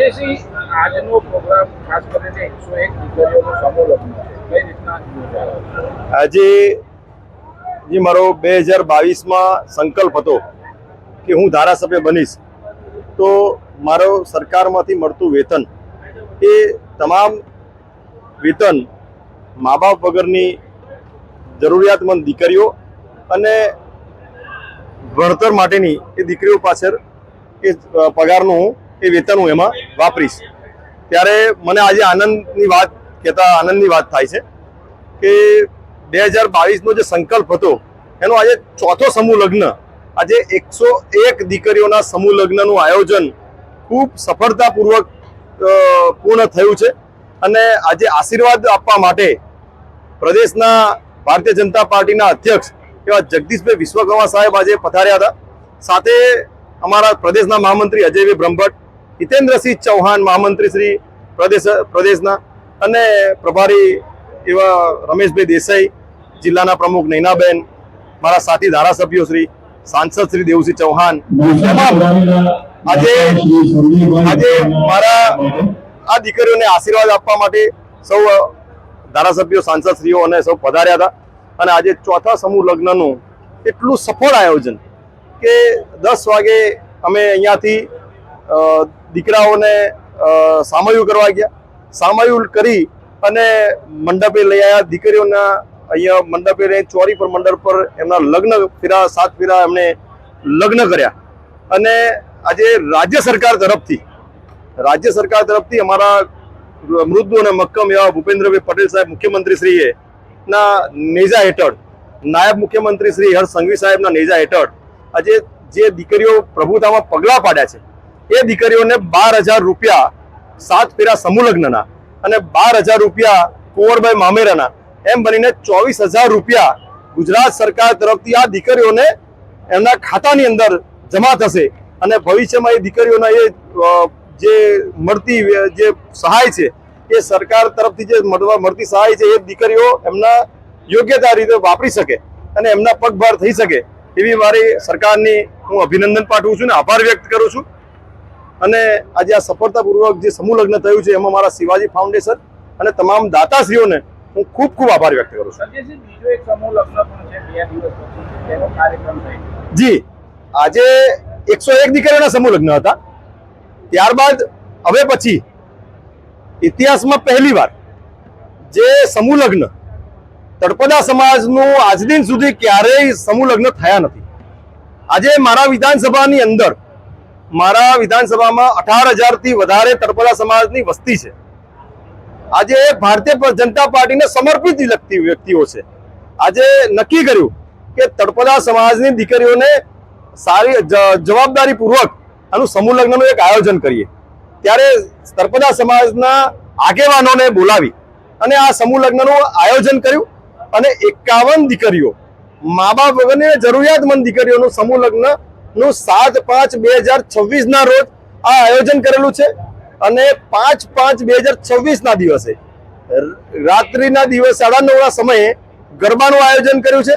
સંજયસિંહ, આજનો પ્રોગ્રામ ખાસ કરીને 101 દીકરીઓનો સમૂહ લગ્ન છે, કઈ રીતના યોજાયો? આજે જે મારો 2022માં સંકલ્પ હતો કે હું ધારાસભ્ય બનીશ, તો મારો સરકારમાંથી મળતું વેતન એ તમામ વેતન મા બાપ વગરની જરૂરિયાતમંદ દીકરીઓ અને ભણતર માટેની એ દીકરીઓ પાછળ એ પગારનું એ વેતન હું એમાં વાપરીશ. ત્યારે મને આજે આનંદની વાત થાય છે કે 2022નો જે સંકલ્પ હતો એનો આજે ચોથો સમૂહ લગ્ન, આજે 101 દીકરીઓના સમૂહ લગ્નનું આયોજન ખૂબ સફળતાપૂર્વક પૂર્ણ થયું છે. અને આજે આશીર્વાદ આપવા માટે પ્રદેશના ભારતીય જનતા પાર્ટીના અધ્યક્ષ એવા જગદીશભાઈ વિશ્વકર્મા સાહેબ આજે પધાર્યા હતા. સાથે અમારા પ્રદેશના મહામંત્રી અજયભાઈ બ્રહ્મભટ્ટ, હિતેન્દ્રસિંહ ચૌહાણ મહામંત્રી શ્રી પ્રદેશના, અને પ્રભારી એવા રમેશભાઈ દેસાઈ, જિલ્લાના પ્રમુખ નૈનાબેન, મારા સાથી ધારાસભ્યો શ્રી સાંસદ શ્રી દેવસિંહ ચૌહાણ, આજે મારા આ દીકરીઓને આશીર્વાદ આપવા માટે સૌ ધારાસભ્યો, સાંસદશ્રીઓ અને સૌ પધાર્યા હતા. અને આજે ચોથા સમૂહ લગ્નનું એટલું સફળ આયોજન કે 10 વાગે અમે અહીંયાથી દીકરાઓને સામયું કરવા ગયા. સામયું કરી અને મંડપે લઈ આવ્યા. દીકરીઓના અહીંયા મંડપે રહી ચોરી પર મંડપ પર એમના લગ્ન ફેરા 7 ફેરા એમને લગ્ન કર્યા. અને આજે રાજ્ય સરકાર તરફથી અમારા મૃદુ અને મક્કમ એવા ભૂપેન્દ્રભાઈ પટેલ સાહેબ મુખ્યમંત્રીશ્રીએ ના નેજા હેઠળ, નાયબ મુખ્યમંત્રી શ્રી હર્ષ સંઘવી સાહેબના નેજા હેઠળ આજે જે દીકરીઓ પ્રભુતામાં પગલાં પાડ્યા છે એ દીકરીઓને 12,000 રૂપિયા 7 ફેરા સમૂહ લગ્નના અને 12,000 રૂપિયા કુંવરબાઈ મામેરાના, એમ બનીને 24,000 રૂપિયા ગુજરાત સરકાર તરફથી આ દીકરીઓને એમના ખાતાની અંદર જમા થશે. અને ભવિષ્યમાં એ દીકરીઓના એ જે મળતી જે સહાય છે એ સરકાર તરફથી જે મળતી સહાય છે એ દીકરીઓ એમના યોગ્યતા રીતે વાપરી શકે અને એમના પગભાર થઈ શકે એવી મારી સરકારની હું અભિનંદન પાઠવું છું ને આભાર વ્યક્ત કરું છું. અને આજે આ સફળતાપૂર્વક જે સમૂહ લગ્ન થયું છે એમાં મારા શિવાજી ફાઉન્ડેશન અને તમામ દાતાશ્રીઓને હું ખૂબ ખૂબ આભાર વ્યક્ત કરું છું. બીજો એક સમૂહ લગ્ન પણ છે 2 દિવસ પછી, તેનો કાર્યક્રમ થાય. જી, આજે 101 દીકરીઓના સમૂહ લગ્ન હતા. ત્યારબાદ હવે પછી ઇતિહાસમાં પહેલીવાર જે સમૂહ લગ્ન તળપદા સમાજનું આજ દિન સુધી ક્યારેય સમૂહ લગ્ન થયા નથી. આજે મારા વિધાનસભામાં 18,000થી વધારે તળપદા સમાજની વસ્તી છે. આજે ભારતીય જનતા પાર્ટીને સમર્પિત વ્યક્તિઓ છે. આજે નક્કી કર્યું કે તળપદા સમાજની દીકરીઓને સારી જવાબદારીપૂર્વક આનું સમૂહ લગ્નનું એક આયોજન કરીએ. ત્યારે તળપદા સમાજના આગેવાનોને બોલાવી અને આ સમૂહ લગ્નનું આયોજન કર્યું. અને 51 દીકરીઓ, મા બાપ વગરની જરૂરિયાતમંદ દીકરીઓનું સમૂહ લગ્નનું 7/5/2026ના રોજ આ આયોજન કરેલું છે. અને 5/5/2026ના દિવસે રાત્રિના દિવસે 9:30 સમયે ગરબાનું આયોજન કર્યું છે.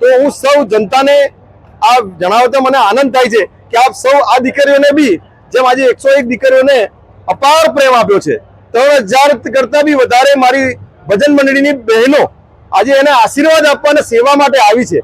તો હું સૌ જનતાને આ જણાવતા મને આનંદ થાય છે કે આપ સૌ આ દીકરીઓને બી જેમ આજે 101 દીકરીઓને અપાર પ્રેમ આપ્યો છે, 3,000 કરતા બી વધારે મારી ભજન મંડળીની બહેનો આજે એને આશીર્વાદ આપવા અને સેવા માટે આવી છે.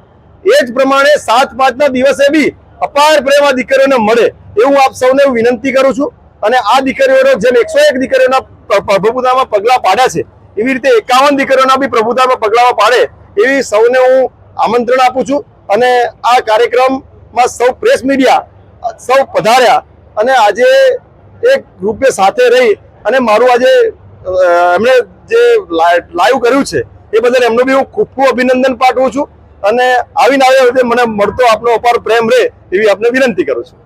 એ જ પ્રમાણે 7/5ના દિવસે બી અપાર પ્રેમ આ દીકરીઓને મળે એવું આપ સૌને વિનંતી કરું છું. અને આ દીકરીઓનો જેમ 101 દીકરીઓના પ્રભુતામાં પગલાં પાડ્યા છે એવી રીતે 51 દીકરીઓના બી પ્રભુતામાં પગલાં પાડે એવી સૌને હું આમંત્રણ આપું છું. અને આ કાર્યક્રમમાં સૌ પ્રેસ મીડિયા સૌ પધાર્યા અને આજે એક રૂપે સાથે રહી અને મારું આજે એમણે જે લાઈવ કર્યું છે એ બદલ એમનો બી હું ખૂબ ખૂબ અભિનંદન પાઠવું છું. અને આવીને મને મળતો આપનો અપાર પ્રેમ રહે એવી આપને વિનંતી કરું છું.